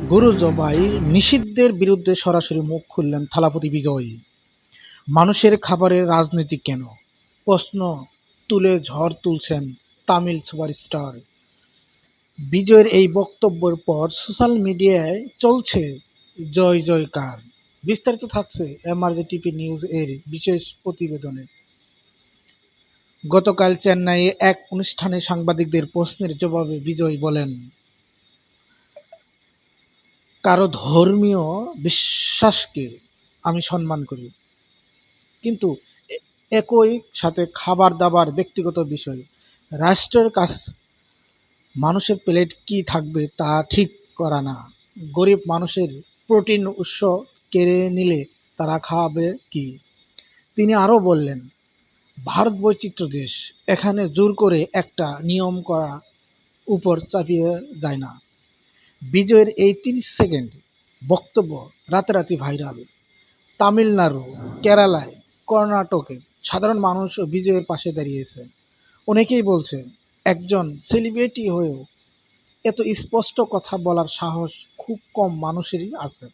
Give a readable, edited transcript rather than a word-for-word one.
গরু জবাই নিষিদ্ধের বিরুদ্ধে সরাসরি মুখ খুললেন থালাপতি বিজয়। মানুষের খাবারের রাজনীতি কেন, প্রশ্ন তুলে ঝড় তুলছেন তামিল সুপারস্টার। বিজয়ের এই বক্তব্যের পর সোশ্যাল মিডিয়ায় চলছে জয় জয়কার। বিস্তারিত থাকছে এমআরজে টিভি নিউজ এর বিশেষ প্রতিবেদনে। গতকাল চেন্নাইয়ে এক অনুষ্ঠানে সাংবাদিকদের প্রশ্নের জবাবে বিজয় বলেন, কারো ধর্মীয় বিশ্বাসকে আমি সম্মান করি, কিন্তু একই সাথে খাবার-দাবার ব্যক্তিগত বিষয়। রাষ্ট্রের কাছ মানুষের প্লেট কী থাকবে তা ঠিক করা না। গরিব মানুষের প্রোটিন উৎস কেড়ে নিলে তারা খাবে কি? তিনি আরও বললেন, ভারত বৈচিত্র্য দেশ, এখানে জোর করে একটা নিয়ম করা উপর চাপিয়ে যায় না। বিজয়ের এই ৩০ সেকেন্ড বক্তব্য রাতারাতি ভাইরাল। তামিলনাড়ু, কেরালায়, কর্ণাটকে সাধারণ মানুষও বিজয়ের পাশে দাঁড়িয়েছে। অনেকেই বলছে, একজন সেলিব্রিটি হয়েও এত স্পষ্ট কথা বলার সাহস খুব কম মানুষেরই আছে।